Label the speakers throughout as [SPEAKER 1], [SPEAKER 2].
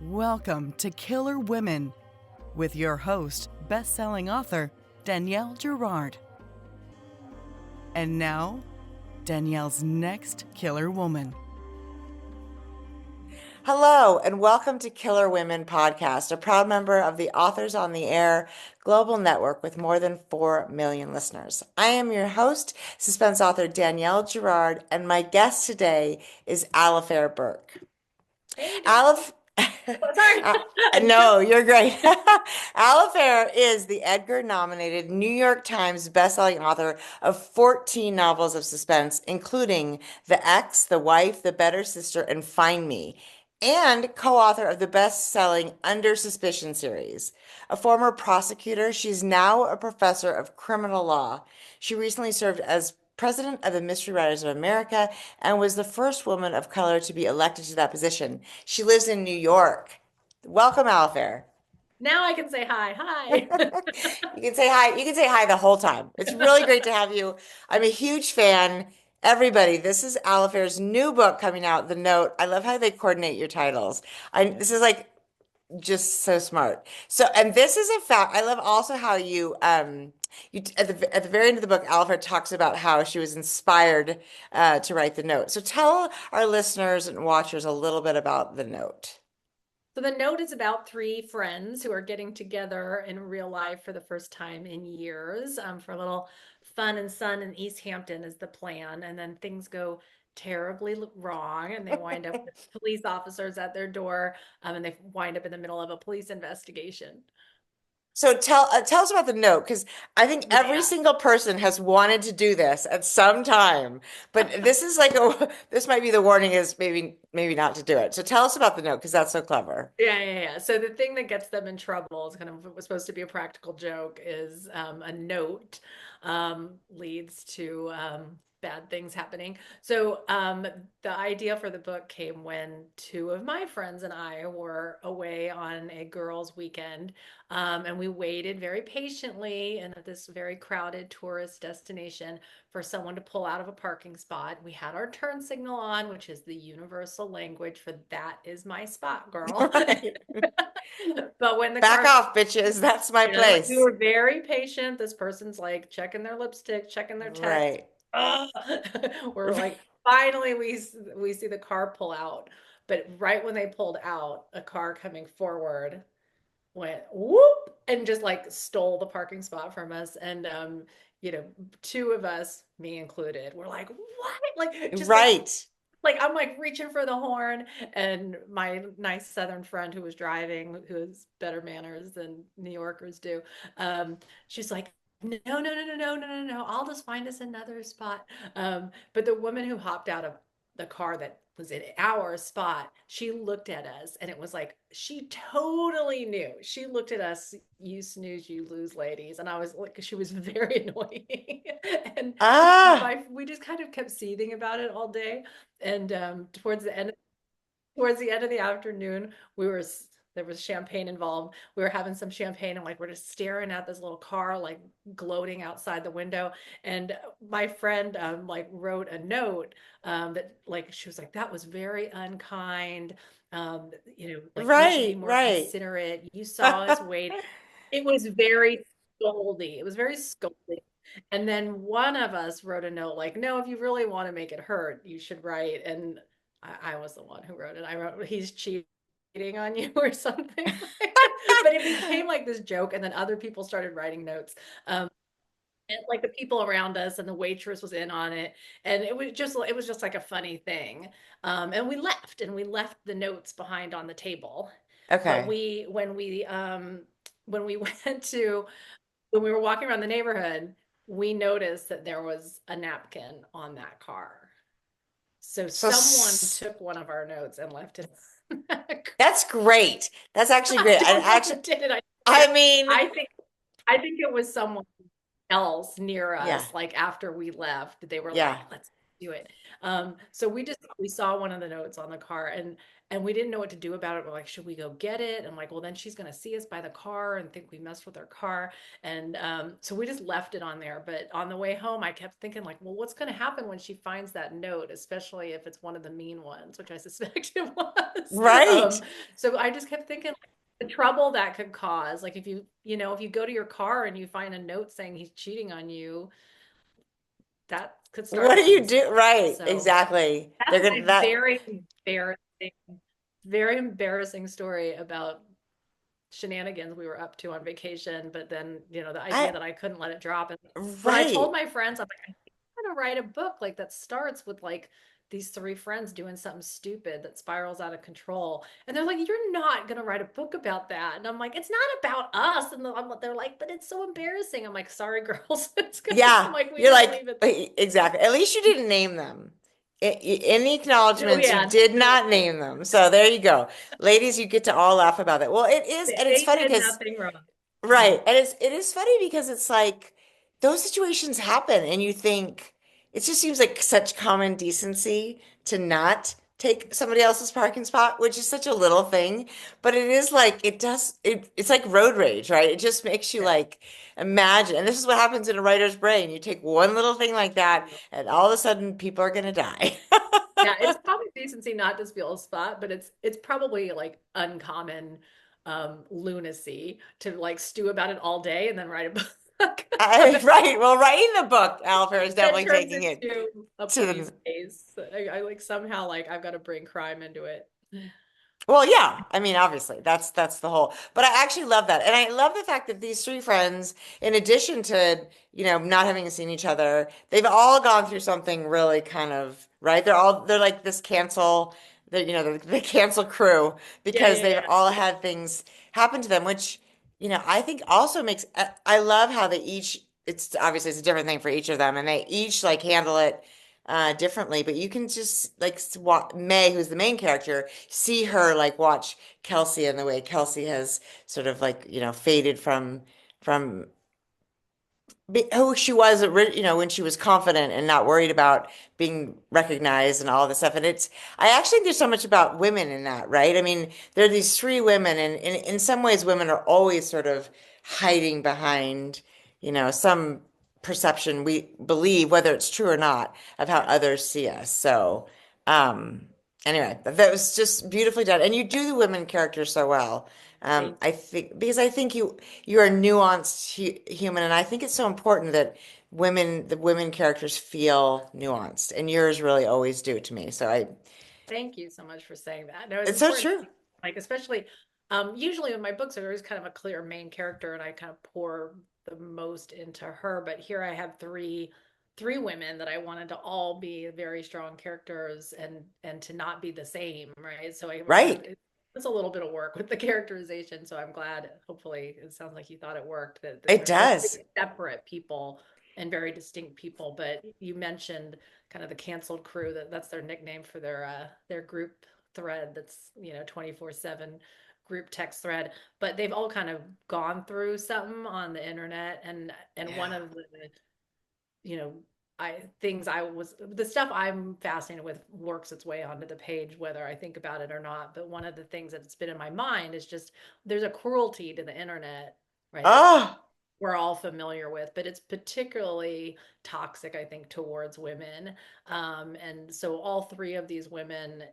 [SPEAKER 1] Welcome to Killer Women with your host, best-selling author Danielle Girard. And now, Danielle's next killer woman.
[SPEAKER 2] Hello, and welcome to Killer Women Podcast, a proud member of the Authors on the Air global network with more than 4 million listeners. I am your host, suspense author Danielle Girard, and my guest today is Alafair Burke.
[SPEAKER 3] Hey,
[SPEAKER 2] Alaf
[SPEAKER 3] sorry.
[SPEAKER 2] No, you're great. Alafair is the Edgar-nominated New York Times bestselling author of 14 novels of suspense, including The Ex, The Wife, The Better Sister, and Find Me, and co-author of the best-selling Under Suspicion series. A former prosecutor, she's now a professor of criminal law. She recently served as president of the Mystery Writers of America and was the first woman of color to be elected to that position. She lives in New York. Welcome, Alafair.
[SPEAKER 3] Now I can say hi. Hi.
[SPEAKER 2] You can say hi. You can say hi the whole time. It's really great to have you. I'm a huge fan. Everybody, this is Alafair's new book coming out, The Note. I love how they coordinate your titles. This is like just so smart. So, and this is a fact. I love also how you at the very end of the book, Alafair talks about how she was inspired to write the note. So, tell our listeners and watchers a little bit about the note.
[SPEAKER 3] So the note is about three friends who are getting together in real life for the first time in years for a little fun and sun in East Hampton is the plan. And then things go terribly wrong and they wind up with police officers at their door and they wind up in the middle of a police investigation.
[SPEAKER 2] So tell us about the note, because I think every
[SPEAKER 3] Yeah.
[SPEAKER 2] single person has wanted to do this at some time, but this is like this might be the warning is maybe not to do it. So tell us about the note because that's so clever.
[SPEAKER 3] Yeah. So the thing that gets them in trouble is kind of what was supposed to be a practical joke is a note leads to bad things happening. So the idea for the book came when two of my friends and I were away on a girls' weekend, and we waited very patiently in this very crowded tourist destination for someone to pull out of a parking spot. We had our turn signal on, which is the universal language for that is my spot, girl.
[SPEAKER 2] Right.
[SPEAKER 3] But when the
[SPEAKER 2] Back
[SPEAKER 3] car,
[SPEAKER 2] off, bitches. That's my
[SPEAKER 3] we
[SPEAKER 2] place.
[SPEAKER 3] were very patient. This person's like checking their lipstick, checking their text.
[SPEAKER 2] Right.
[SPEAKER 3] We're like, finally, we see the car pull out. But right when they pulled out, a car coming forward went whoop and just like stole the parking spot from us. And two of us, me included, were like, what? Like just
[SPEAKER 2] Right.
[SPEAKER 3] like I'm like reaching for the horn, and my nice Southern friend who was driving, who has better manners than New Yorkers do, she's like, no, I'll just find us another spot. But the woman who hopped out of the car that was in our spot, she looked at us, and it was like she totally knew. She looked at us, you snooze, you lose, ladies, and I was like, she was very annoying, and
[SPEAKER 2] Ah,
[SPEAKER 3] we just kind of kept seething about it all day. And towards the end of the afternoon, there was champagne involved. We were having some champagne and like we're just staring at this little car like gloating outside the window. And my friend like wrote a note that like she was like, that was very unkind. Like you should be
[SPEAKER 2] right,
[SPEAKER 3] more
[SPEAKER 2] right.
[SPEAKER 3] considerate. You saw us waiting. It was very scoldy. It was very scoldy. And then one of us wrote a note like, no, if you really want to make it hurt, you should write. And I was the one who wrote it. I wrote, he's cheating on you or something. But it became like this joke. And then other people started writing notes. And like the people around us and the waitress was in on it. And it was just like a funny thing. And we left the notes behind on the table. But
[SPEAKER 2] Okay.
[SPEAKER 3] when we went to when we were walking around the neighborhood, we noticed that there was a napkin on that car. So
[SPEAKER 2] So
[SPEAKER 3] someone took one of our notes and left it.
[SPEAKER 2] that's great. That's actually
[SPEAKER 3] I
[SPEAKER 2] great. And
[SPEAKER 3] don't know
[SPEAKER 2] actually,
[SPEAKER 3] who did it.
[SPEAKER 2] I mean,
[SPEAKER 3] I think I think it was someone else near
[SPEAKER 2] yeah,
[SPEAKER 3] us, like after we left, they were like,
[SPEAKER 2] yeah.
[SPEAKER 3] let's do it. So we saw one of the notes on the car, and we didn't know what to do about it. We're like, should we go get it? And I'm like, well, then she's going to see us by the car and think we messed with her car. And so we just left it on there. But on the way home, I kept thinking, like, well, what's going to happen when she finds that note, especially if it's one of the mean ones, which I suspect it was.
[SPEAKER 2] Right.
[SPEAKER 3] So I just kept thinking, like, the trouble that could cause. Like, if if you go to your car and you find a note saying he's cheating on you, that could start
[SPEAKER 2] What
[SPEAKER 3] a
[SPEAKER 2] do you
[SPEAKER 3] police
[SPEAKER 2] do?
[SPEAKER 3] report.
[SPEAKER 2] Right.
[SPEAKER 3] So
[SPEAKER 2] Exactly.
[SPEAKER 3] that's
[SPEAKER 2] They're gonna
[SPEAKER 3] my
[SPEAKER 2] that
[SPEAKER 3] very embarrassing story about shenanigans we were up to on vacation. But then, the idea
[SPEAKER 2] I
[SPEAKER 3] that I couldn't let it drop. And when I told
[SPEAKER 2] right.
[SPEAKER 3] my friends, I'm like, I think I'm gonna write a book like that starts with like these three friends doing something stupid that spirals out of control. And they're like, you're not gonna write a book about that. And I'm like, it's not about us. And they're like, but it's so embarrassing. I'm like, sorry, girls. I'm
[SPEAKER 2] Yeah.
[SPEAKER 3] like, we
[SPEAKER 2] You're
[SPEAKER 3] gotta
[SPEAKER 2] like
[SPEAKER 3] leave it.
[SPEAKER 2] exactly. At least you didn't name them. Any
[SPEAKER 3] Oh
[SPEAKER 2] acknowledgments, you
[SPEAKER 3] yeah,
[SPEAKER 2] did
[SPEAKER 3] no,
[SPEAKER 2] not name them. So there you go. Ladies, you get to all laugh about that. Well, it is, and it's
[SPEAKER 3] they
[SPEAKER 2] funny
[SPEAKER 3] did
[SPEAKER 2] because
[SPEAKER 3] nothing wrong.
[SPEAKER 2] right. And it is funny because it's like those situations happen and you think it just seems like such common decency to not take somebody else's parking spot, which is such a little thing, but it is like it's like road rage, right? It just makes you
[SPEAKER 3] Yeah.
[SPEAKER 2] like imagine. And this is what happens in a writer's brain. You take one little thing like that and all of a sudden people are going to die.
[SPEAKER 3] Yeah, it's probably decency not to steal a spot, but it's probably like uncommon lunacy to like stew about it all day and then write a book about
[SPEAKER 2] Right. Well, writing the book, Alfair, is
[SPEAKER 3] that
[SPEAKER 2] definitely
[SPEAKER 3] turns
[SPEAKER 2] taking it
[SPEAKER 3] into a
[SPEAKER 2] to
[SPEAKER 3] police
[SPEAKER 2] the
[SPEAKER 3] case. I like somehow like I've got to bring crime into it.
[SPEAKER 2] well, yeah. I mean, obviously, that's the whole. But I actually love that, and I love the fact that these three friends, in addition to not having seen each other, they've all gone through something really kind of right. They're like this cancel, the cancel crew
[SPEAKER 3] Yeah,
[SPEAKER 2] because
[SPEAKER 3] yeah,
[SPEAKER 2] they've
[SPEAKER 3] yeah.
[SPEAKER 2] all had things happen to them, which I think also makes. I love how they each. It's obviously it's a different thing for each of them, and they each like handle it differently, but you can just like May, who's the main character, see her like watch Kelsey and the way Kelsey has sort of like, faded from who she was, when she was confident and not worried about being recognized and all this stuff. And I actually think there's so much about women in that, right? I mean, there are these three women, and in some ways, women are always sort of hiding behind, some perception we believe, whether it's true or not, of how
[SPEAKER 3] Yeah.
[SPEAKER 2] others see us. So, um, anyway, that was just beautifully done. And you do the women characters so well.
[SPEAKER 3] Thank
[SPEAKER 2] I think because I think you're a nuanced human, and I think it's so important that the women characters feel nuanced, and yours really always do to me. So
[SPEAKER 3] Thank you so much for saying that. No, it's
[SPEAKER 2] it's so
[SPEAKER 3] important,
[SPEAKER 2] true.
[SPEAKER 3] like especially usually in my books there's kind of a clear main character and I kind of pour the most into her. But here I have three women that I wanted to all be very strong characters and to not be the same, right? So I kind of
[SPEAKER 2] Right.
[SPEAKER 3] it's a little bit of work with the characterization. So I'm glad, hopefully, it sounds like you thought it worked, that
[SPEAKER 2] It
[SPEAKER 3] they're
[SPEAKER 2] does.
[SPEAKER 3] very separate people and very distinct people. But you mentioned kind of the canceled crew, that's their nickname for their group thread that's 24/7 group text thread. But they've all kind of gone through something on the internet, and one
[SPEAKER 2] Yeah.
[SPEAKER 3] of the you know the stuff I'm fascinated with works its way onto the page whether I think about it or not. But one of the things that's been in my mind is just there's a cruelty to the internet, right, that
[SPEAKER 2] Oh,
[SPEAKER 3] we're all familiar with, but it's particularly toxic, I think, towards women. And so all three of these women,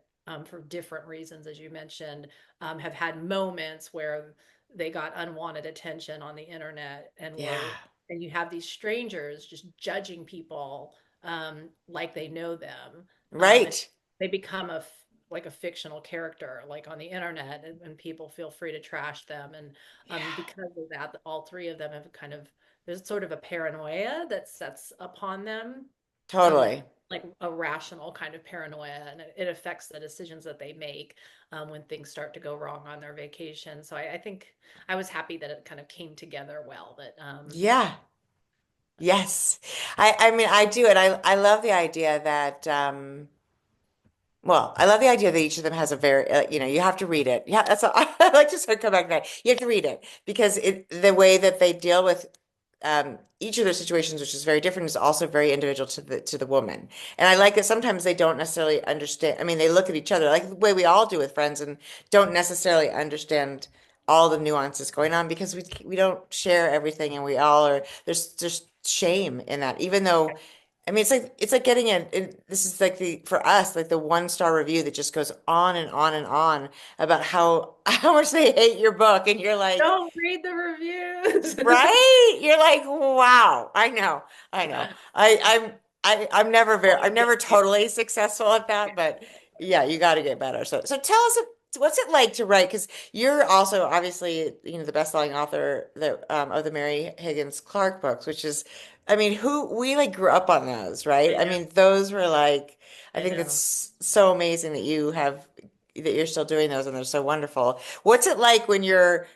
[SPEAKER 3] for different reasons, as you mentioned, have had moments where they got unwanted attention on the internet
[SPEAKER 2] yeah.
[SPEAKER 3] and you have these strangers just judging people like they know them. And
[SPEAKER 2] Right.
[SPEAKER 3] they become like a fictional character like on the internet, and people feel free to trash them. And
[SPEAKER 2] Yeah.
[SPEAKER 3] because of that, all three of them have kind of there's sort of a paranoia that sets upon them, like
[SPEAKER 2] Totally.
[SPEAKER 3] a rational kind of paranoia, and it affects the decisions that they make when things start to go wrong on their vacation. So I think I was happy that it kind of came together well. That
[SPEAKER 2] Yeah. Yes. I mean, I do. And I love the idea that, well, I love the idea that each of them has a very, you have to read it. Yeah, that's I like to sort of come back to that. You have to read it because the way that they deal with each of their situations, which is very different, is also very individual to the woman. And I like that sometimes they don't necessarily understand. I mean, they look at each other like the way we all do with friends and don't necessarily understand all the nuances going on because we don't share everything and we all are there's shame in that. Even though I mean, it's like getting this is like the for us like the one-star review that just goes on and on and on about how how much they hate your book, and you're like,
[SPEAKER 3] Don't read the reviews.
[SPEAKER 2] right? You're like, wow. I know. I'm never I'm never totally successful at that, but yeah, you got to get better. So tell us what's it like to write? Because you're also obviously, the best-selling author of the Mary Higgins Clark books, which is, I mean, who we like grew up on those, right?
[SPEAKER 3] I
[SPEAKER 2] I
[SPEAKER 3] know,
[SPEAKER 2] mean, those were like, I
[SPEAKER 3] I
[SPEAKER 2] think
[SPEAKER 3] know.
[SPEAKER 2] it's so amazing that you're still doing those and they're so wonderful. What's it like when you're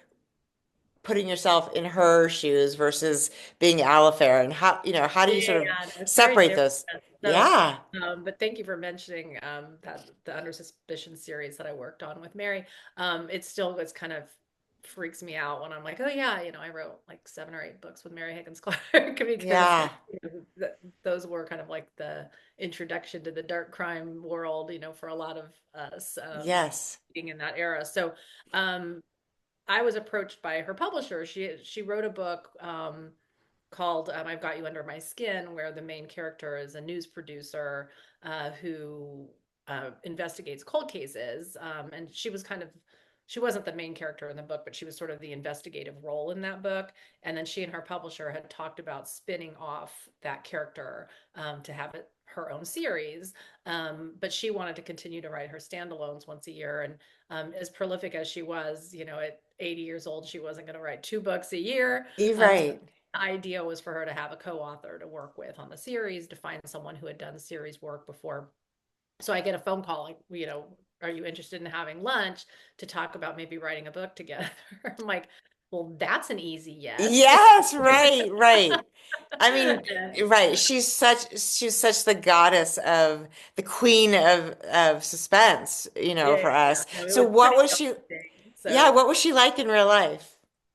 [SPEAKER 2] putting yourself in her shoes versus being Alafair, and how do
[SPEAKER 3] Yeah,
[SPEAKER 2] you sort of
[SPEAKER 3] it's very
[SPEAKER 2] separate
[SPEAKER 3] different.
[SPEAKER 2] those?
[SPEAKER 3] So,
[SPEAKER 2] Yeah,
[SPEAKER 3] but thank you for mentioning that the Under Suspicion series that I worked on with Mary. It's kind of freaks me out when I'm like, oh yeah, I wrote like 7 or 8 books with Mary Higgins Clark because
[SPEAKER 2] yeah,
[SPEAKER 3] those were kind of like the introduction to the dark crime world, for a lot of us
[SPEAKER 2] yes.
[SPEAKER 3] being in that era. So, I was approached by her publisher. She wrote a book called "I've Got You Under My Skin," where the main character is a news producer who investigates cold cases, and she wasn't the main character in the book, but she was sort of the investigative role in that book. And then she and her publisher had talked about spinning off that character to have it her own series. But she wanted to continue to write her standalones once a year. And as prolific as she was, at 80 years old, she wasn't going to write 2 books a year.
[SPEAKER 2] You're
[SPEAKER 3] So
[SPEAKER 2] right.
[SPEAKER 3] the idea was for her to have a co-author to work with on the series, to find someone who had done series work before. So I get a phone call, like, are you interested in having lunch to talk about maybe writing a book together? I'm like, well, that's an easy yes.
[SPEAKER 2] Yes, right, right. I mean,
[SPEAKER 3] And,
[SPEAKER 2] right. She's such the goddess of the queen of suspense,
[SPEAKER 3] yeah,
[SPEAKER 2] for
[SPEAKER 3] yeah.
[SPEAKER 2] us.
[SPEAKER 3] No, it
[SPEAKER 2] So
[SPEAKER 3] was
[SPEAKER 2] what
[SPEAKER 3] pretty
[SPEAKER 2] was she?
[SPEAKER 3] daunting.
[SPEAKER 2] Yeah,
[SPEAKER 3] So
[SPEAKER 2] what was she like in real life?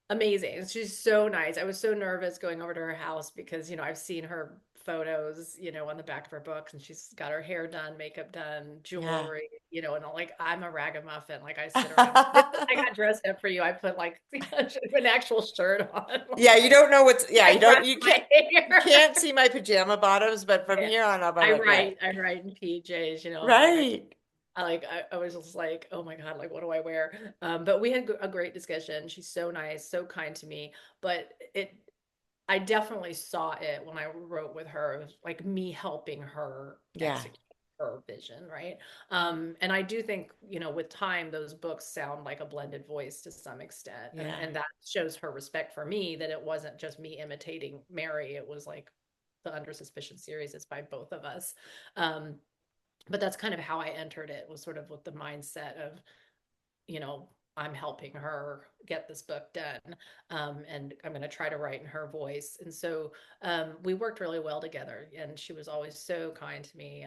[SPEAKER 3] amazing. She's so nice. I was so nervous going over to her house because, I've seen her photos, on the back of her books, and she's got her hair done, makeup done,
[SPEAKER 2] Yeah.
[SPEAKER 3] jewelry, and like I'm a ragamuffin. Like I sit around. I got dressed up for you. I put like an actual shirt on.
[SPEAKER 2] Yeah, you don't know what's, yeah,
[SPEAKER 3] I
[SPEAKER 2] you
[SPEAKER 3] brushed my hair.
[SPEAKER 2] can't see my pajama bottoms, but from
[SPEAKER 3] Yeah.
[SPEAKER 2] here on up, I'm
[SPEAKER 3] I
[SPEAKER 2] like, yeah,
[SPEAKER 3] write, I write in PJs, and like
[SPEAKER 2] right.
[SPEAKER 3] I was just like, oh my God, like what do I wear? But we had a great discussion. She's so nice, so kind to me. But I definitely saw it when I wrote with her. It was like me helping her
[SPEAKER 2] Yeah,
[SPEAKER 3] execute her vision, right? And I do think, with time, those books sound like a blended voice to some extent. And
[SPEAKER 2] yeah,
[SPEAKER 3] and that shows her respect for me, that it wasn't just me imitating Mary. It was like the Under Suspicion series is by both of us. Um, but that's kind of how I entered it, was sort of with the mindset of, you know, I'm helping her get this book done. And I'm going to try to write in her voice. And so we worked really well together. And she was always so kind to me.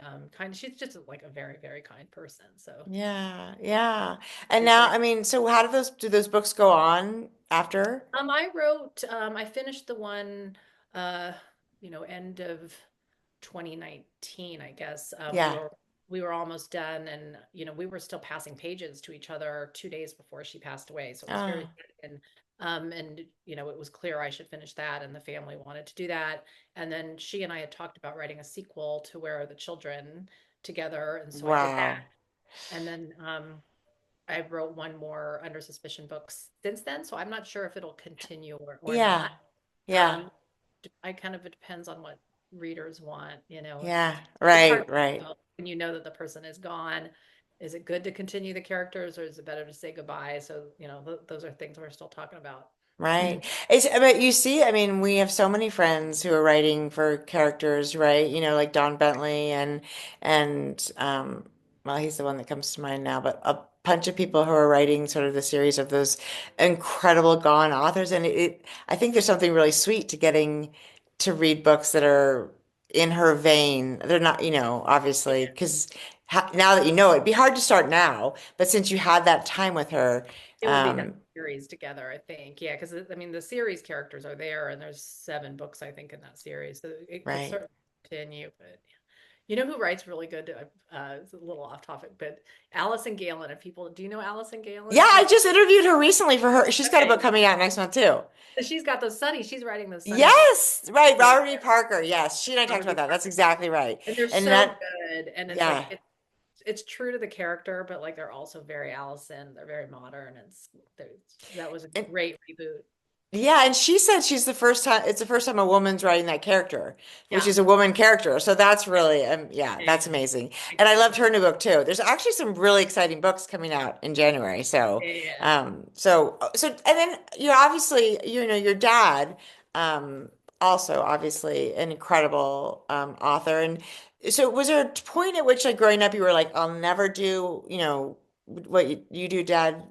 [SPEAKER 3] She's just like a very, very kind person. So
[SPEAKER 2] yeah, yeah. And
[SPEAKER 3] she's
[SPEAKER 2] now,
[SPEAKER 3] very.
[SPEAKER 2] I mean, so how do those books go on after?
[SPEAKER 3] I finished the one, uh, end of 2019, I guess.
[SPEAKER 2] Yeah.
[SPEAKER 3] We were almost done, and we were still passing pages to each other 2 days before she passed away. So it was very
[SPEAKER 2] Oh,
[SPEAKER 3] good. And it was clear I should finish that, and the family wanted to do that. And then she and I had talked about writing a sequel to Where Are the Children together, and so I did that.
[SPEAKER 2] wow.
[SPEAKER 3] And then I wrote one more Under Suspicion books since then, so I'm not sure if it'll continue or
[SPEAKER 2] Yeah.
[SPEAKER 3] not.
[SPEAKER 2] Yeah.
[SPEAKER 3] Um, I kind of, it depends on what readers want,
[SPEAKER 2] Yeah.
[SPEAKER 3] it's hard
[SPEAKER 2] Right,
[SPEAKER 3] to
[SPEAKER 2] right.
[SPEAKER 3] tell when you know that the person is gone. Is it good to continue the characters, or is it better to say goodbye? So, those are things we're still talking about.
[SPEAKER 2] Right. But you see, I mean, we have so many friends who are writing for characters, right? Like Don Bentley and well, he's the one that comes to mind now, but a bunch of people who are writing sort of the series of those incredible gone authors. And I think there's something really sweet to getting to read books that are in her vein. They're not, obviously, because now that you know it, it'd be hard to start now, but since you had that time with her,
[SPEAKER 3] It would be that
[SPEAKER 2] um,
[SPEAKER 3] series together, I think. Yeah, because I mean the series characters are there, and there's 7 books I think in that series, so it could
[SPEAKER 2] right.
[SPEAKER 3] certainly continue. But you know who writes really good? It's a little off topic, but Allison Galen. If people, do you know Allison
[SPEAKER 2] Yeah,
[SPEAKER 3] Galen?
[SPEAKER 2] I just interviewed her recently for her. She's got a book
[SPEAKER 3] Okay,
[SPEAKER 2] coming out next month too.
[SPEAKER 3] so she's got those Sunny. She's writing those Sunny books.
[SPEAKER 2] Yes, right.
[SPEAKER 3] Yeah,
[SPEAKER 2] Robert E. Parker. Yes, she and I talked
[SPEAKER 3] Robert
[SPEAKER 2] about
[SPEAKER 3] E.
[SPEAKER 2] that. That's
[SPEAKER 3] Parker.
[SPEAKER 2] exactly right.
[SPEAKER 3] And they're
[SPEAKER 2] And
[SPEAKER 3] so
[SPEAKER 2] that,
[SPEAKER 3] good, and it's
[SPEAKER 2] yeah.
[SPEAKER 3] like it's true to the character, but like they're also very Allison. They're very modern. That was a
[SPEAKER 2] And
[SPEAKER 3] great reboot.
[SPEAKER 2] yeah, and she said she's the first time, it's the first time a woman's writing that character, which
[SPEAKER 3] Yeah,
[SPEAKER 2] is a woman character. So that's really, yeah,
[SPEAKER 3] yeah,
[SPEAKER 2] that's
[SPEAKER 3] yeah.
[SPEAKER 2] amazing. And I loved
[SPEAKER 3] Exactly.
[SPEAKER 2] her new book too. There's actually some really exciting books coming out in January. So,
[SPEAKER 3] Yeah.
[SPEAKER 2] and then, obviously, your dad, also obviously an incredible, author. And so was there a point at which like growing up, you were like, I'll never do, what you do, Dad,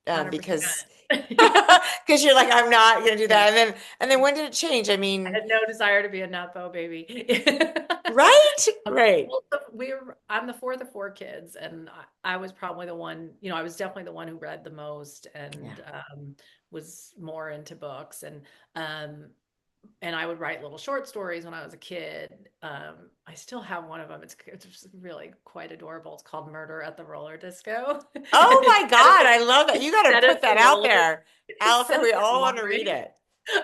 [SPEAKER 2] because
[SPEAKER 3] 100%.
[SPEAKER 2] because you're like, I'm not gonna do
[SPEAKER 3] Yeah.
[SPEAKER 2] that. And then when did it change? I
[SPEAKER 3] I
[SPEAKER 2] mean,
[SPEAKER 3] had no desire to be a Napo baby.
[SPEAKER 2] right? Right.
[SPEAKER 3] Well, I'm the fourth of 4 kids, and I was probably the one, I was definitely the one who read the most
[SPEAKER 2] Yeah.
[SPEAKER 3] and was more into books. Um, and I would write little short stories when I was a kid. I still have one of them. It's really quite adorable. It's called Murder at the Roller Disco.
[SPEAKER 2] Oh
[SPEAKER 3] It's
[SPEAKER 2] my God, I love that. You got to
[SPEAKER 3] set at
[SPEAKER 2] put
[SPEAKER 3] the
[SPEAKER 2] that out
[SPEAKER 3] roller.
[SPEAKER 2] there.
[SPEAKER 3] It's
[SPEAKER 2] Alafair,
[SPEAKER 3] set
[SPEAKER 2] we
[SPEAKER 3] at the
[SPEAKER 2] all want to read
[SPEAKER 3] laundry.
[SPEAKER 2] it.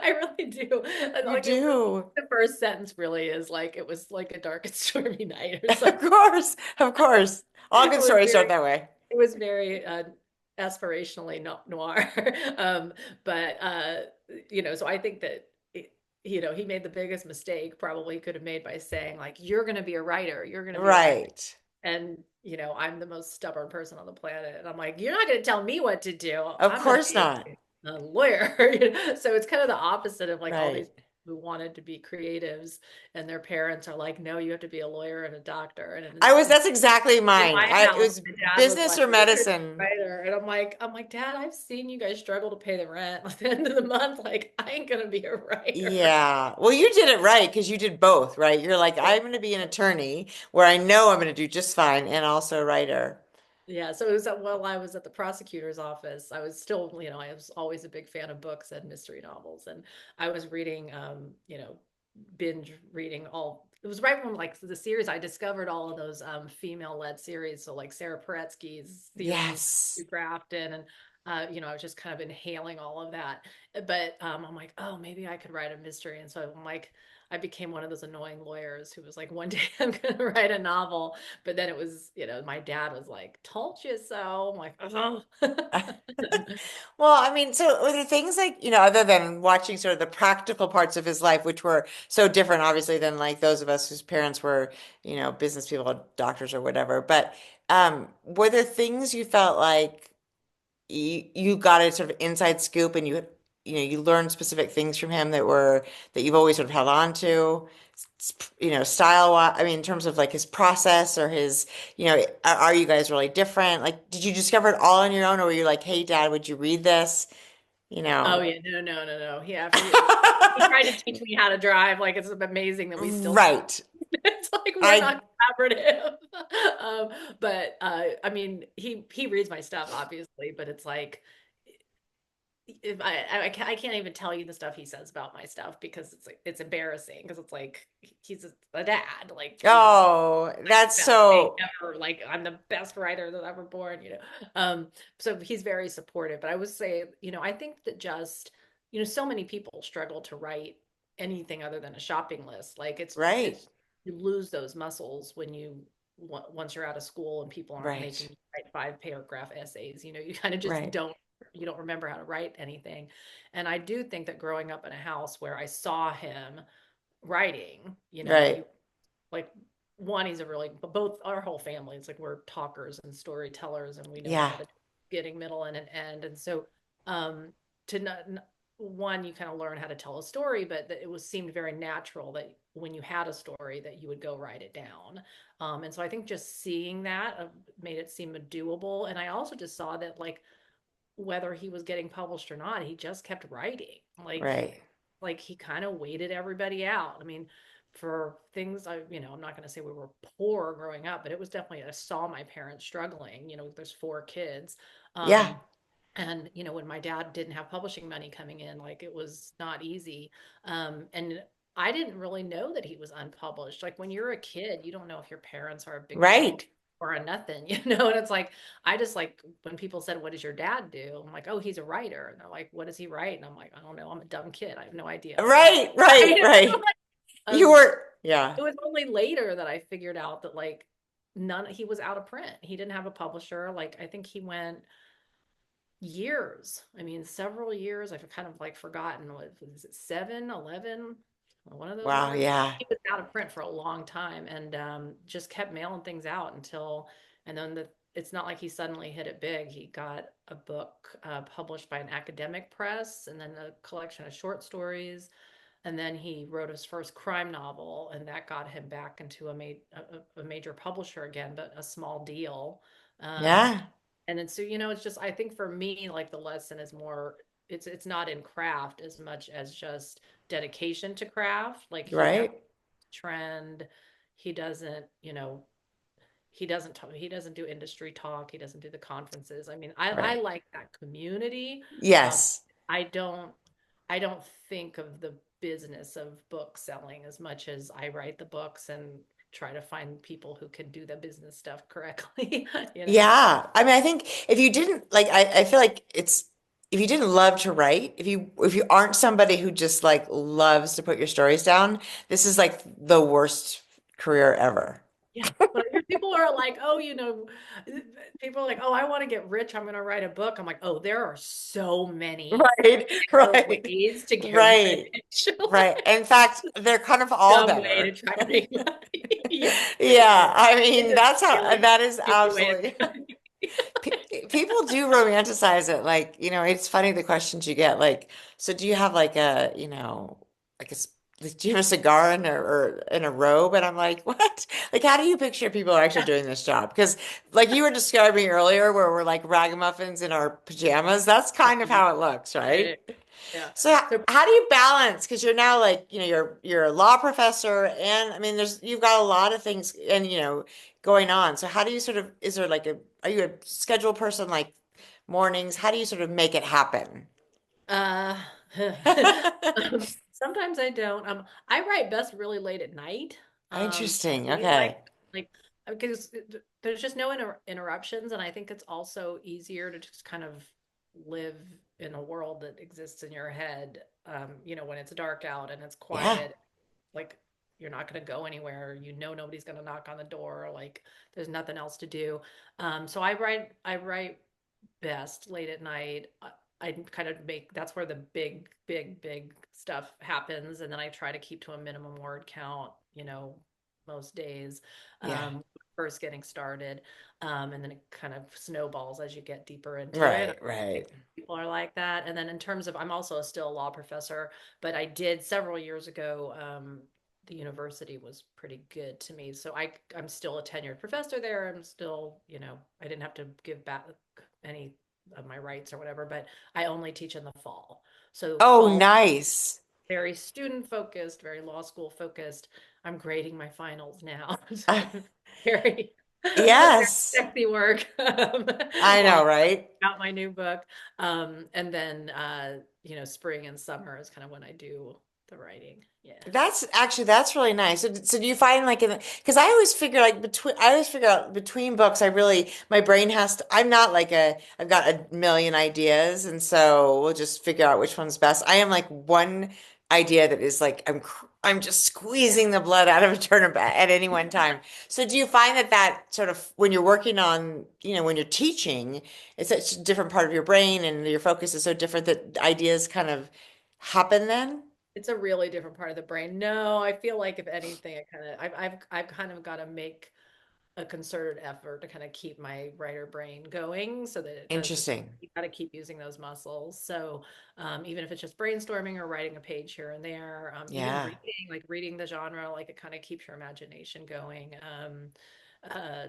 [SPEAKER 3] I really do.
[SPEAKER 2] You
[SPEAKER 3] Like it really,
[SPEAKER 2] do.
[SPEAKER 3] the first sentence really is like it was like a dark and stormy night or
[SPEAKER 2] Of
[SPEAKER 3] something.
[SPEAKER 2] course. Of course. All
[SPEAKER 3] It
[SPEAKER 2] good
[SPEAKER 3] was
[SPEAKER 2] stories start
[SPEAKER 3] very
[SPEAKER 2] that way.
[SPEAKER 3] it was very aspirationally noir. um, but so I think that he made the biggest mistake probably he could have made by saying like, you're going to be a writer, you're going to be a writer.
[SPEAKER 2] Right.
[SPEAKER 3] And I'm the most stubborn person on the planet. And I'm like, you're not going to tell me what to do.
[SPEAKER 2] Of
[SPEAKER 3] I'm going to
[SPEAKER 2] course
[SPEAKER 3] be
[SPEAKER 2] not.
[SPEAKER 3] a lawyer. So it's kind of the opposite of like all these
[SPEAKER 2] Right.
[SPEAKER 3] people who wanted to be creatives, and their parents are like, no, you have to be a lawyer and a doctor.
[SPEAKER 2] That's exactly
[SPEAKER 3] In
[SPEAKER 2] mine.
[SPEAKER 3] my
[SPEAKER 2] It
[SPEAKER 3] house,
[SPEAKER 2] was
[SPEAKER 3] my dad was
[SPEAKER 2] business
[SPEAKER 3] like,
[SPEAKER 2] or
[SPEAKER 3] you're gonna be a
[SPEAKER 2] medicine.
[SPEAKER 3] writer. And I'm like, Dad, I've seen you guys struggle to pay the rent at the end of the month. Like, I ain't gonna be a writer.
[SPEAKER 2] Yeah. Well, you did it right because you did both, right? You're like, I'm going to be an attorney where I know I'm going to do just fine and also a writer.
[SPEAKER 3] Yeah, so it was while I was at the prosecutor's office, I was still, I was always a big fan of books and mystery novels. And I was reading, binge reading it was right when like the series, I discovered all of those female-led series. So like Sarah Paretsky's theories,
[SPEAKER 2] Yes.
[SPEAKER 3] Sue Grafton, and I was just kind of inhaling all of that. But I'm like, oh, maybe I could write a mystery. And so I'm like, I became one of those annoying lawyers who was like, one day I'm going to write a novel. But then it was, my dad was like, told you so. I'm like, oh.
[SPEAKER 2] Well, I mean, so were there things like, other than watching sort of the practical parts of his life, which were so different, obviously, than like those of us whose parents were, business people, doctors or whatever. But were there things you felt like you got a sort of inside scoop and you learned specific things from him that you've always sort of held on to, style, I mean, in terms of like his process or his, are you guys really different? Like, did you discover it all on your own or were you like, hey, Dad, would you read this? You
[SPEAKER 3] Oh
[SPEAKER 2] know,
[SPEAKER 3] yeah, no, no, no, no. Yeah, he tried to teach me how to drive. Like it's amazing that we still talk.
[SPEAKER 2] right.
[SPEAKER 3] It's like we're
[SPEAKER 2] I,
[SPEAKER 3] not collaborative. But I mean, he reads my stuff obviously, but it's like if I can't even tell you the stuff he says about my stuff because it's like it's embarrassing because it's like he's a dad, like
[SPEAKER 2] oh, that's
[SPEAKER 3] best thing
[SPEAKER 2] so,
[SPEAKER 3] ever. Like I'm the best writer that ever born. So he's very supportive. But I would say, I think that just, so many people struggle to write anything other than a shopping list. Like
[SPEAKER 2] right,
[SPEAKER 3] it's you lose those muscles when once you're out of school and people aren't making
[SPEAKER 2] right,
[SPEAKER 3] you write 5-paragraph essays. You kind of just
[SPEAKER 2] right,
[SPEAKER 3] you don't remember how to write anything. And I do think that growing up in a house where I saw him writing,
[SPEAKER 2] right.
[SPEAKER 3] like one, he's a really, but both our whole family, it's like we're talkers and storytellers and we know
[SPEAKER 2] Yeah,
[SPEAKER 3] how to getting middle and an end. And so to not one, you kind of learn how to tell a story, but that it was seemed very natural that when you had a story that you would go write it down. And so I think just seeing that made it seem doable. And I also just saw that like whether he was getting published or not, he just kept writing.
[SPEAKER 2] right.
[SPEAKER 3] Like he kind of waited everybody out. I mean, for things I'm not going to say we were poor growing up, but it was definitely, I saw my parents struggling. There's four kids.
[SPEAKER 2] Yeah.
[SPEAKER 3] Um, and when my dad didn't have publishing money coming in, like it was not easy. And I didn't really know that he was unpublished. Like when you're a kid, you don't know if your parents are a big deal
[SPEAKER 2] Right.
[SPEAKER 3] or a nothing, and it's like, I just like when people said, "What does your dad do?" I'm like, "Oh, he's a writer." And they're like, "What does he write?" And I'm like, "I don't know. I'm a dumb kid. I have no idea."
[SPEAKER 2] Right. Right. Right. You
[SPEAKER 3] Um,
[SPEAKER 2] were, yeah.
[SPEAKER 3] it was only later that I figured out that like he was out of print. He didn't have a publisher. Like I think he went years. I mean, several years. I've kind of like forgotten, what was it, 7, 11, one of those
[SPEAKER 2] Wow.
[SPEAKER 3] years.
[SPEAKER 2] Yeah.
[SPEAKER 3] He was out of print for a long time, and just kept mailing things out until, and then it's not like he suddenly hit it big. He got a book published by an academic press, and then a collection of short stories. And then he wrote his first crime novel, and that got him back into a major publisher again, but a small deal. Um,
[SPEAKER 2] Yeah.
[SPEAKER 3] and then so it's just, I think for me, like the lesson is more, it's not in craft as much as just dedication to craft. Like he never
[SPEAKER 2] Right.
[SPEAKER 3] trend. He doesn't, he doesn't do industry talk. He doesn't do the conferences. I mean, I
[SPEAKER 2] Right.
[SPEAKER 3] like that community. Um,
[SPEAKER 2] Yes.
[SPEAKER 3] I don't I don't think of the business of book selling as much as I write the books and try to find people who can do the business stuff correctly, you know.
[SPEAKER 2] Yeah. I mean, I think if you didn't like, I feel like it's, if you didn't love to write, if you aren't somebody who just like loves to put your stories down, this is like the worst career ever.
[SPEAKER 3] Yeah. But people are like, oh, people are like, oh, I want to get rich. I'm going to write a book. I'm like, oh, there are so many
[SPEAKER 2] Right.
[SPEAKER 3] better
[SPEAKER 2] Right.
[SPEAKER 3] ways to get
[SPEAKER 2] Right.
[SPEAKER 3] rich.
[SPEAKER 2] Right. In fact, they're kind of all
[SPEAKER 3] Dumb way to
[SPEAKER 2] better.
[SPEAKER 3] try to make money. Yeah, it
[SPEAKER 2] Yeah.
[SPEAKER 3] is.
[SPEAKER 2] I
[SPEAKER 3] It's
[SPEAKER 2] mean,
[SPEAKER 3] a
[SPEAKER 2] that's how,
[SPEAKER 3] really
[SPEAKER 2] that is
[SPEAKER 3] stupid way to
[SPEAKER 2] absolutely.
[SPEAKER 3] make money.
[SPEAKER 2] People do romanticize it. Like, it's funny the questions you get. Like, so do you have like a, like like, do you have a cigar or in a robe? And I'm like, what? Like, how do you picture people are actually doing this job? Because, like you were describing earlier, where we're like ragamuffins in our pajamas, that's kind of how it looks,
[SPEAKER 3] It
[SPEAKER 2] right?
[SPEAKER 3] is. Yeah.
[SPEAKER 2] So
[SPEAKER 3] So
[SPEAKER 2] how do you balance? Because you're now like, you're a law professor, and I mean, you've got a lot of things, and going on. So how do you sort of, is there like are you a schedule person, like mornings? How do you sort of make it happen?
[SPEAKER 3] Uh, sometimes I don't. I write best really late at night. For
[SPEAKER 2] Interesting.
[SPEAKER 3] me,
[SPEAKER 2] Okay.
[SPEAKER 3] like because there's just no interruptions, and I think it's also easier to just kind of live in a world that exists in your head. When it's dark out and it's
[SPEAKER 2] Yeah.
[SPEAKER 3] quiet, like you're not going to go anywhere. Nobody's going to knock on the door. Like there's nothing else to do. So I write best late at night. I kind of that's where the big, big, big stuff happens. And then I try to keep to a minimum word count, most days,
[SPEAKER 2] Yeah.
[SPEAKER 3] first getting started. And then it kind of snowballs as you get deeper into it.
[SPEAKER 2] Right. Right.
[SPEAKER 3] People are like that. And then in terms of, I'm also still a law professor, but I did several years ago. The university was pretty good to me. So I'm still a tenured professor there. I'm still, I didn't have to give back any of my rights or whatever, but I only teach in the fall. So
[SPEAKER 2] Oh,
[SPEAKER 3] fall,
[SPEAKER 2] nice.
[SPEAKER 3] very student focused, very law school focused. I'm grading my finals now.
[SPEAKER 2] Uh,
[SPEAKER 3] So very, very
[SPEAKER 2] yes.
[SPEAKER 3] sexy work
[SPEAKER 2] I
[SPEAKER 3] while
[SPEAKER 2] know, right?
[SPEAKER 3] I out my new book. And then spring and summer is kind of when I do the writing. Yeah.
[SPEAKER 2] That's really nice. So do you find like because I always figure out between books, my brain has to, I'm not like I've got a million ideas, and so we'll just figure out which one's best. I am like one idea that is like I'm just squeezing the blood out of a turnip at any one time. So do you find that sort of when you're working on, when you're teaching, it's such a different part of your brain and your focus is so different that ideas kind of happen then?
[SPEAKER 3] It's a really different part of the brain. No, I feel like if anything, I've kind of got to make a concerted effort to kind of keep my writer brain going so that it doesn't,
[SPEAKER 2] Interesting.
[SPEAKER 3] you got to keep using those muscles. So even if it's just brainstorming or writing a page here and there, even
[SPEAKER 2] Yeah.
[SPEAKER 3] reading the genre, like it kind of keeps your imagination going. Uh,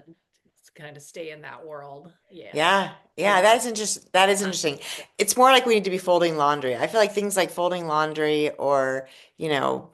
[SPEAKER 3] kind of stay in that world. Yeah.
[SPEAKER 2] Yeah,
[SPEAKER 3] I
[SPEAKER 2] yeah,
[SPEAKER 3] do
[SPEAKER 2] that
[SPEAKER 3] that
[SPEAKER 2] is interesting. That is
[SPEAKER 3] sometimes.
[SPEAKER 2] interesting. It's more like we need to be folding laundry. I feel like things like folding laundry or,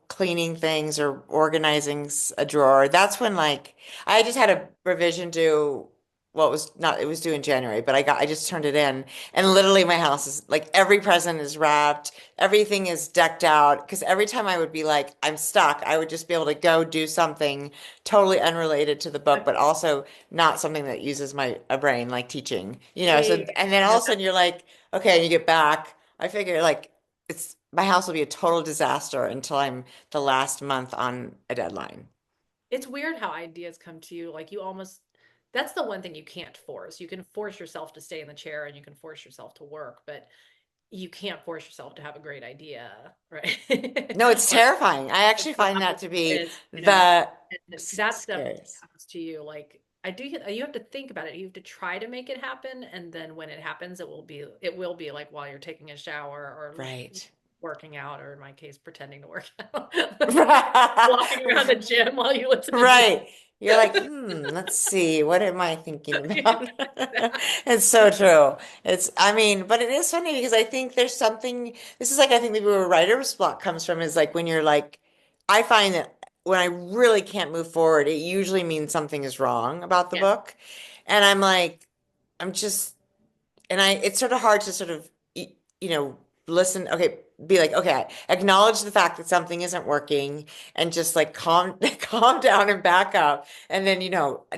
[SPEAKER 2] cleaning things or organizing a drawer. That's when like I just had a revision due. Well, it was due in January, but I just turned it in, and literally my house is like every present is wrapped, everything is decked out. Because every time I would be like, I'm stuck, I would just be able to go do something totally unrelated to the book, but also not something that uses my a brain like teaching, so
[SPEAKER 3] Yeah.
[SPEAKER 2] and then all
[SPEAKER 3] No,
[SPEAKER 2] of a sudden you're like, okay, and you get back. I figure like it's my house will be a total disaster until I'm the last month on a deadline.
[SPEAKER 3] it's weird how ideas come to you. Like you almost, that's the one thing you can't force. You can force yourself to stay in the chair and you can force yourself to work, but you can't force yourself to have a great idea, right?
[SPEAKER 2] No, it's
[SPEAKER 3] Or
[SPEAKER 2] terrifying. I
[SPEAKER 3] the
[SPEAKER 2] actually find that
[SPEAKER 3] problem
[SPEAKER 2] to be
[SPEAKER 3] is,
[SPEAKER 2] the
[SPEAKER 3] and that stuff
[SPEAKER 2] scariest.
[SPEAKER 3] comes to you. Like I do, you have to think about it. You have to try to make it happen, and then when it happens, it will be like while you're taking a shower or
[SPEAKER 2] Right.
[SPEAKER 3] working out, or in my case, pretending to work out, walking around the
[SPEAKER 2] Right.
[SPEAKER 3] gym while you listen to music.
[SPEAKER 2] Right. You're like, let's see, what am I thinking about?
[SPEAKER 3] Exactly.
[SPEAKER 2] It's so true. I mean, but it is funny because I think there's something, this is like, I think maybe where writer's block comes from is like when you're like, I find that when I really can't move forward, it usually means something is wrong about the
[SPEAKER 3] Yeah.
[SPEAKER 2] book. And I'm like, I'm just it's sort of hard to sort of you know listen, okay, be like, okay, acknowledge the fact that something isn't working and just like calm calm down and back up, and then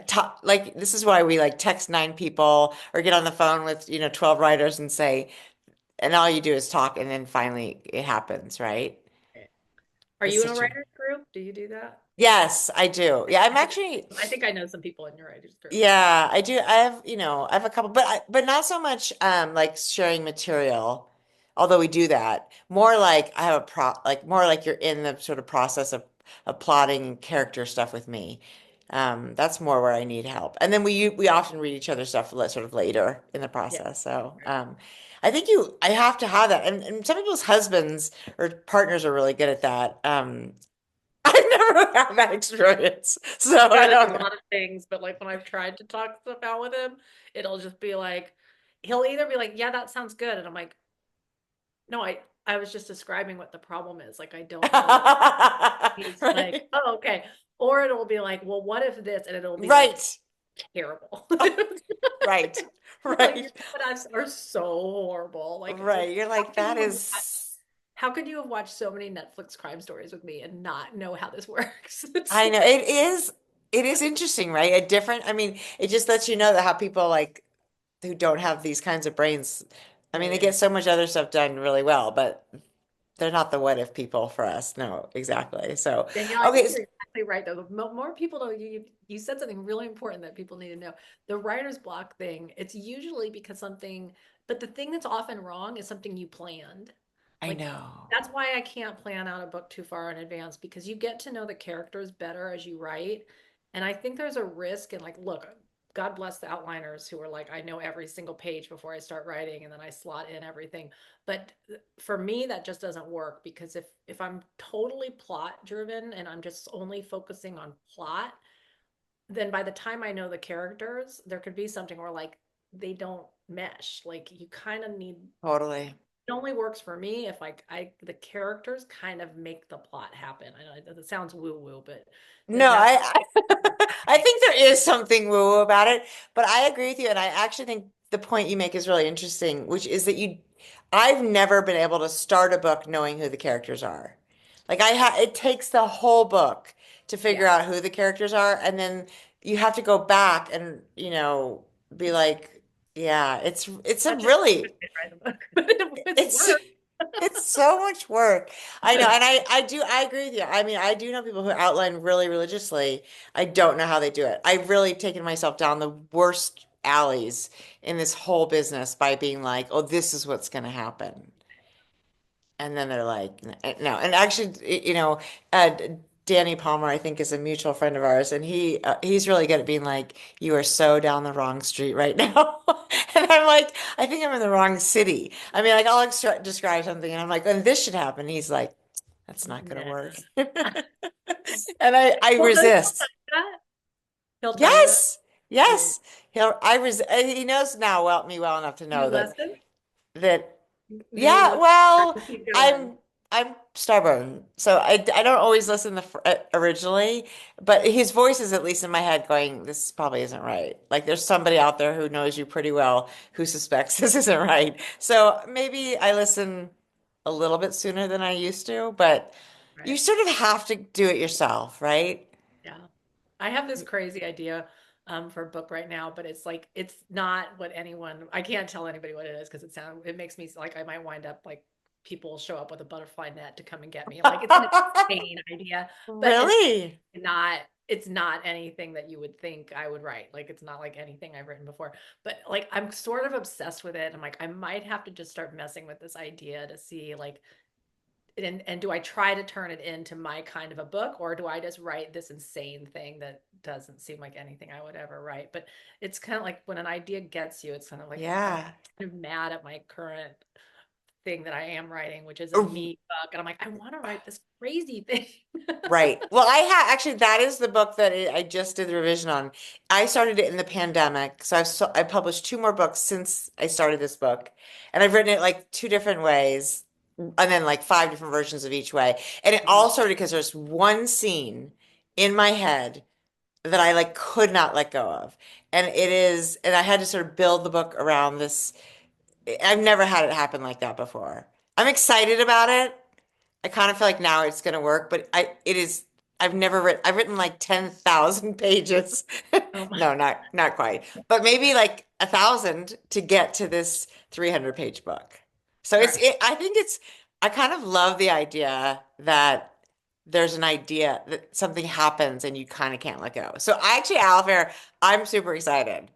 [SPEAKER 2] talk, like this is why we like text 9 people or get on the phone with 12 writers and say, and all you do is talk, and then finally it happens, right?
[SPEAKER 3] Are
[SPEAKER 2] It's
[SPEAKER 3] you in a
[SPEAKER 2] such a
[SPEAKER 3] writer's group? Do you do that?
[SPEAKER 2] yes, I do. Yeah, I'm
[SPEAKER 3] I think
[SPEAKER 2] actually.
[SPEAKER 3] I think I know some people in your writers group.
[SPEAKER 2] Yeah, I do. I have a couple, but but not so much like sharing material, although we do that. More like I have a like more like you're in the sort of process of plotting character stuff with me. That's more where I need help. And then we often read each other's stuff sort of later in the
[SPEAKER 3] Yeah.
[SPEAKER 2] process. So, I think I have to have that. And some people's husbands or partners are really good at that. I've never had that experience, so
[SPEAKER 3] He
[SPEAKER 2] I
[SPEAKER 3] does
[SPEAKER 2] don't
[SPEAKER 3] a
[SPEAKER 2] know.
[SPEAKER 3] lot of things, but like when I've tried to talk stuff out with him, it'll just be like he'll either be like, "Yeah, that sounds good," and I'm like, "No, I was just describing what the problem is. Like I don't know what." He's like,
[SPEAKER 2] Right.
[SPEAKER 3] "Oh, okay." Or it'll be like, "Well, what if this?" And it'll be like
[SPEAKER 2] Right.
[SPEAKER 3] terrible.
[SPEAKER 2] Right.
[SPEAKER 3] Like your
[SPEAKER 2] Right.
[SPEAKER 3] us are so horrible. Like,
[SPEAKER 2] Right. You're
[SPEAKER 3] how
[SPEAKER 2] like,
[SPEAKER 3] could
[SPEAKER 2] that
[SPEAKER 3] you have watched,
[SPEAKER 2] is,
[SPEAKER 3] how could you have watched so many Netflix crime stories with me and not know how this works? It's
[SPEAKER 2] I know it is interesting, right? A different, I mean, it just lets you know that how people like who don't have these kinds of brains, I mean, they
[SPEAKER 3] yeah.
[SPEAKER 2] get so much other stuff done really well, but they're not the what if people for us. No, exactly. So,
[SPEAKER 3] Danielle, I
[SPEAKER 2] okay.
[SPEAKER 3] think you're exactly right, though. The more people know, you said something really important that people need to know. The writer's block thing, it's usually because something, but the thing that's often wrong is something you planned.
[SPEAKER 2] I
[SPEAKER 3] Like
[SPEAKER 2] know.
[SPEAKER 3] that's why I can't plan out a book too far in advance because you get to know the characters better as you write. And I think there's a risk, and like, look, God bless the outliners who are like, I know every single page before I start writing and then I slot in everything. But for me, that just doesn't work because if I'm totally plot driven and I'm just only focusing on plot, then by the time I know the characters, there could be something where like they don't mesh. Like you kind of need,
[SPEAKER 2] Totally.
[SPEAKER 3] it only works for me if like I the characters kind of make the plot happen. I know it sounds woo woo, but
[SPEAKER 2] No,
[SPEAKER 3] that's
[SPEAKER 2] I think there is something woo-woo about it, but I agree with you, and I actually think the point you make is really interesting, which is that I've never been able to start a book knowing who the characters are. Like it takes the whole book to figure
[SPEAKER 3] yeah.
[SPEAKER 2] out who the characters are, and then you have to go back and, be like, yeah, it's a
[SPEAKER 3] That takes
[SPEAKER 2] really,
[SPEAKER 3] to write a book, but it's
[SPEAKER 2] it's
[SPEAKER 3] work.
[SPEAKER 2] it's so much work. I know, and I agree with you. I mean, I do know people who outline really religiously. I don't know how they do it. I've really taken myself down the worst alleys in this whole business by being like, "Oh, this is what's going to happen." And then they're like, no. And actually, Danny Palmer, I think, is a mutual friend of ours, and he's really good at being like, "You are so down the wrong street right now." And I'm like, "I think I'm in the wrong city." I mean, like, I'll describe something, and I'm like, "And this should happen." He's like, "That's not going to
[SPEAKER 3] Nah.
[SPEAKER 2] work." And I
[SPEAKER 3] Well, does he
[SPEAKER 2] resist.
[SPEAKER 3] tell you that? He'll tell you that?
[SPEAKER 2] Yes. Yes, he knows now me well enough to
[SPEAKER 3] You
[SPEAKER 2] know
[SPEAKER 3] listen?
[SPEAKER 2] that
[SPEAKER 3] Do you
[SPEAKER 2] yeah,
[SPEAKER 3] listen or
[SPEAKER 2] well,
[SPEAKER 3] just keep going?
[SPEAKER 2] I'm stubborn, so I don't always listen originally, but his voice is at least in my head going, this probably isn't right. Like there's somebody out there who knows you pretty well who suspects this isn't right. So maybe I listen a little bit sooner than I used to, but you
[SPEAKER 3] Right.
[SPEAKER 2] sort of have to do it yourself, right?
[SPEAKER 3] Yeah. I have this crazy idea for a book right now, but it's like it's not what anyone I can't tell anybody what it is because it makes me like I might wind up like people show up with a butterfly net to come and get me. Like it's an insane idea, but
[SPEAKER 2] Really?
[SPEAKER 3] not it's not anything that you would think I would write. Like it's not like anything I've written before. But like I'm sort of obsessed with it. I'm like, I might have to just start messing with this idea to see like and do I try to turn it into my kind of a book or do I just write this insane thing that doesn't seem like anything I would ever write? But it's kind of like when an idea gets you, it's kind of like I'm
[SPEAKER 2] Yeah.
[SPEAKER 3] kind of mad at my current thing that I am writing, which is a me book. And I'm like, I want to write this crazy thing.
[SPEAKER 2] Right. Well, I have actually that is the book that I just did the revision on. I started it in the pandemic, so I published two more books since I started this book, and I've written it like two different ways, and then like five different versions of each way. And it
[SPEAKER 3] Mhm.
[SPEAKER 2] all started because there's one scene in my head that I like could not let go of, and I had to sort of build the book around this. I've never had it happen like that before. I'm excited about it. I kind of feel like now it's going to work, but I've written like 10,000 pages.
[SPEAKER 3] Oh my,
[SPEAKER 2] No, not quite, but maybe like 1,000 to get to this 300-page book. So
[SPEAKER 3] right.
[SPEAKER 2] I kind of love the idea that there's an idea that something happens and you kind of can't let go. So I actually, Alafair, I'm super excited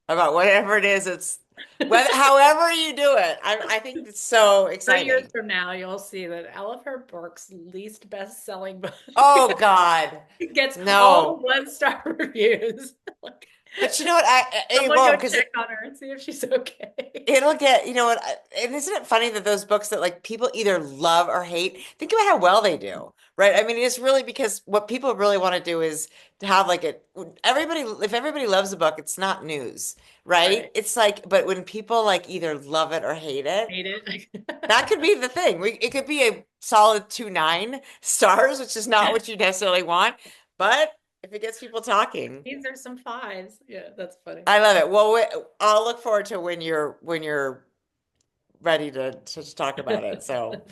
[SPEAKER 2] about whatever it is. However you do it. I think it's so
[SPEAKER 3] 3 years
[SPEAKER 2] exciting.
[SPEAKER 3] from now, you'll see that Alafair Burke's least best-selling book
[SPEAKER 2] Oh God.
[SPEAKER 3] gets all the
[SPEAKER 2] No.
[SPEAKER 3] one-star reviews. Like,
[SPEAKER 2] But you know what? It
[SPEAKER 3] someone go
[SPEAKER 2] won't because
[SPEAKER 3] check on her and see if she's okay.
[SPEAKER 2] it'll get, you know what? And isn't it funny that those books that like people either love or hate, think about how well they do, right? I mean, it's really because what people really want to do is to have like if everybody loves a book, it's not news, right?
[SPEAKER 3] Right.
[SPEAKER 2] It's like, but when people like either love it or hate it,
[SPEAKER 3] Hate it.
[SPEAKER 2] that could be the thing. It could be a solid 2.9 stars, which is not what you necessarily want. But if it gets people talking,
[SPEAKER 3] These are some fives. Yeah, that's funny.
[SPEAKER 2] I love it. Well, I'll look forward to when you're ready to talk about it. So,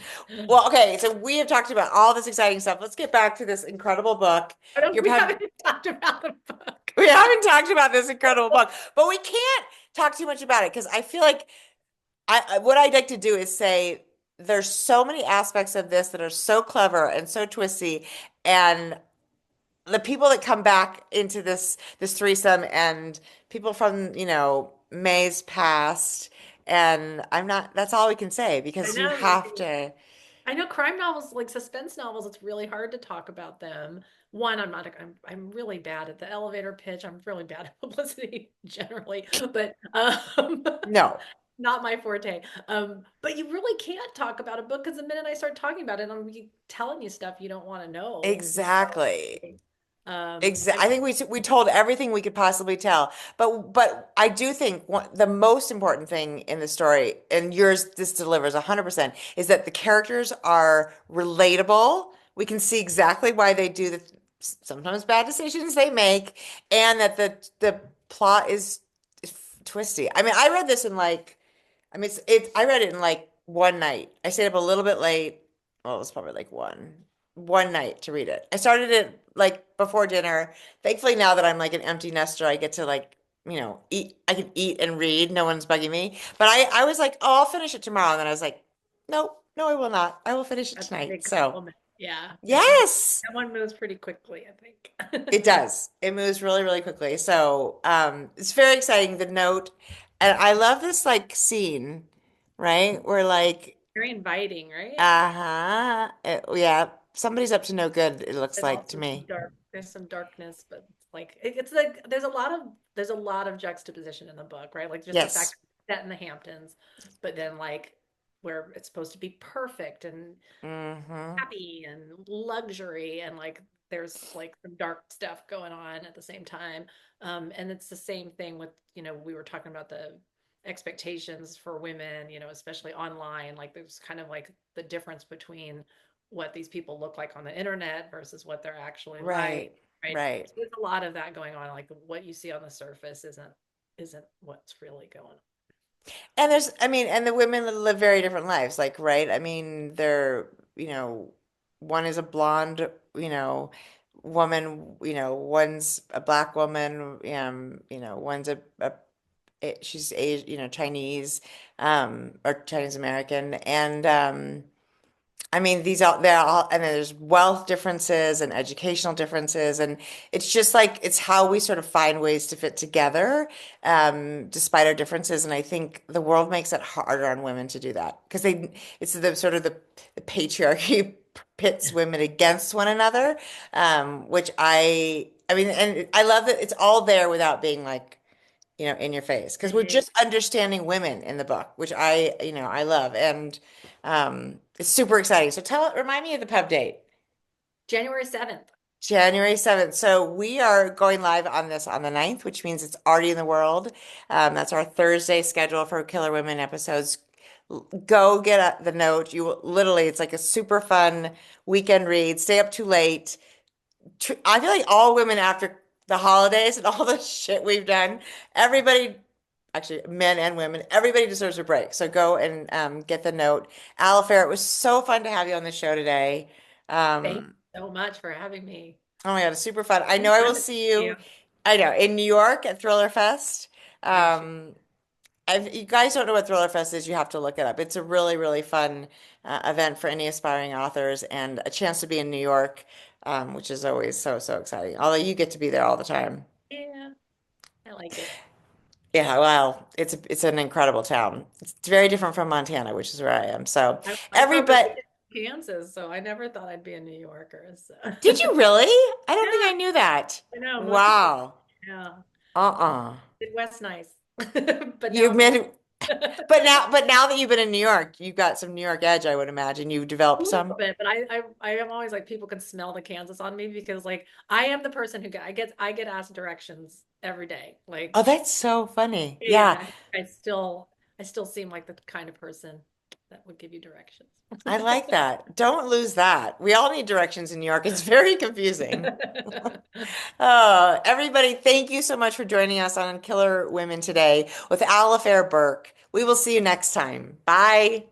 [SPEAKER 2] well, okay. So we have talked about all this exciting stuff. Let's get back to this incredible book.
[SPEAKER 3] We haven't talked about the book.
[SPEAKER 2] We haven't talked about this incredible book, but we can't talk too much about it because I feel like what I'd like to do is say there's so many aspects of this that are so clever and so twisty, and the people that come back into this threesome and people from May's past, and I'm not. That's all we can say
[SPEAKER 3] I
[SPEAKER 2] because you
[SPEAKER 3] know.
[SPEAKER 2] have to.
[SPEAKER 3] I know crime novels, like suspense novels, it's really hard to talk about them. One, I'm really bad at the elevator pitch. I'm really bad at publicity generally, but
[SPEAKER 2] No,
[SPEAKER 3] not my forte. But you really can't talk about a book because the minute I start talking about it, I'm telling you stuff you don't want to know.
[SPEAKER 2] exactly.
[SPEAKER 3] I
[SPEAKER 2] I think we told everything we could possibly tell, but I do think the most important thing in the story, and yours this delivers 100%, is that the characters are relatable. We can see exactly why they do the sometimes bad decisions they make, and that the plot is twisty. I mean, I read this in like, I mean, I read it in like one night. I stayed up a little bit late. Well, it was probably like one night to read it. I started it like before dinner. Thankfully, now that I'm like an empty nester, I get to like, eat. I can eat and read. No one's bugging me. But I was like, oh, I'll finish it tomorrow. And then I was like, nope, no, I will not. I will finish it
[SPEAKER 3] That's a
[SPEAKER 2] tonight.
[SPEAKER 3] big
[SPEAKER 2] So,
[SPEAKER 3] compliment. Yeah, I think
[SPEAKER 2] yes,
[SPEAKER 3] that one moves pretty quickly, I
[SPEAKER 2] it
[SPEAKER 3] think.
[SPEAKER 2] does. It moves really, really quickly. So, it's very exciting. The note, and I love this like scene, right? Where like,
[SPEAKER 3] Very inviting, right?
[SPEAKER 2] uh-huh, yeah, somebody's up to no good, it looks
[SPEAKER 3] There's
[SPEAKER 2] like to
[SPEAKER 3] also
[SPEAKER 2] me.
[SPEAKER 3] there's some darkness, but it's like it's like there's a lot of juxtaposition in the book, right? Like just the fact
[SPEAKER 2] Yes.
[SPEAKER 3] that it's set in the Hamptons, but then like where it's supposed to be perfect and
[SPEAKER 2] Hmm.
[SPEAKER 3] happy and luxury and like there's like some dark stuff going on at the same time. And it's the same thing with, we were talking about the expectations for women, especially online. Like there's kind of like the difference between what these people look like on the internet versus what they're actually like,
[SPEAKER 2] Right,
[SPEAKER 3] right?
[SPEAKER 2] right.
[SPEAKER 3] So there's a lot of that going on. Like what you see on the surface isn't what's really going on.
[SPEAKER 2] And there's, I mean, and the women live very different lives, like, right? I mean, they're, you know, one is a blonde, woman, one's a black woman, one's she's Asian, Chinese, or Chinese American. And, I mean, they're all, and there's wealth differences and educational differences, and it's just like it's how we sort of find ways to fit together, despite our differences. And I think the world makes it harder on women to do that because it's the sort of the patriarchy pits women against one another, which I mean, and I love that it's all there without being like, in your face because we're
[SPEAKER 3] Mhm.
[SPEAKER 2] just understanding women in the book, which I love. And it's super exciting. So remind me of the pub date.
[SPEAKER 3] January 7th.
[SPEAKER 2] January 7th. So we are going live on this on the 9th, which means it's already in the world. That's our Thursday schedule for Killer Women episodes. Go get the note. Literally, it's like a super fun weekend read. Stay up too late. I feel like all women after the holidays and all the shit we've done, everybody, actually men and women, everybody deserves a break. So go and get the note. Alafair, it was so fun to have you on the show today.
[SPEAKER 3] Thank
[SPEAKER 2] Um,
[SPEAKER 3] you so much for having me.
[SPEAKER 2] oh my God, it's super fun. I
[SPEAKER 3] It's
[SPEAKER 2] know I
[SPEAKER 3] fun
[SPEAKER 2] will
[SPEAKER 3] to
[SPEAKER 2] see
[SPEAKER 3] see you.
[SPEAKER 2] you, I know, in New York at Thriller Fest.
[SPEAKER 3] I'm sure.
[SPEAKER 2] Um, if you guys don't know what Thriller Fest is, you have to look it up. It's a really, really fun event for any aspiring authors and a chance to be in New York, which is always so, so exciting. Although you get to be there all the time.
[SPEAKER 3] Yeah, I like it.
[SPEAKER 2] Yeah, well, it's an incredible town. It's very different from Montana, which is where I am. So
[SPEAKER 3] I grew up
[SPEAKER 2] everybody,
[SPEAKER 3] in Kansas, so I never thought I'd be a New Yorker. So
[SPEAKER 2] did you really? I don't think
[SPEAKER 3] yeah,
[SPEAKER 2] I knew that.
[SPEAKER 3] I know most people.
[SPEAKER 2] Wow.
[SPEAKER 3] Yeah,
[SPEAKER 2] Uh-uh.
[SPEAKER 3] Midwest nice, but now
[SPEAKER 2] You
[SPEAKER 3] I'm here.
[SPEAKER 2] made but now that you've been in New York, you've got some New York edge, I would imagine. You've
[SPEAKER 3] A
[SPEAKER 2] developed
[SPEAKER 3] little
[SPEAKER 2] some.
[SPEAKER 3] bit, but I am always like people can smell the Kansas on me because like I am the person who I get asked directions every day.
[SPEAKER 2] Oh,
[SPEAKER 3] Like
[SPEAKER 2] that's so funny.
[SPEAKER 3] yeah,
[SPEAKER 2] Yeah,
[SPEAKER 3] I still seem like the kind of person that would give you directions.
[SPEAKER 2] I like that. Don't lose that. We all need directions in New York. It's very confusing. Oh, everybody, thank you so much for joining us on Killer Women today with Alafair Burke. We will see you next time. Bye.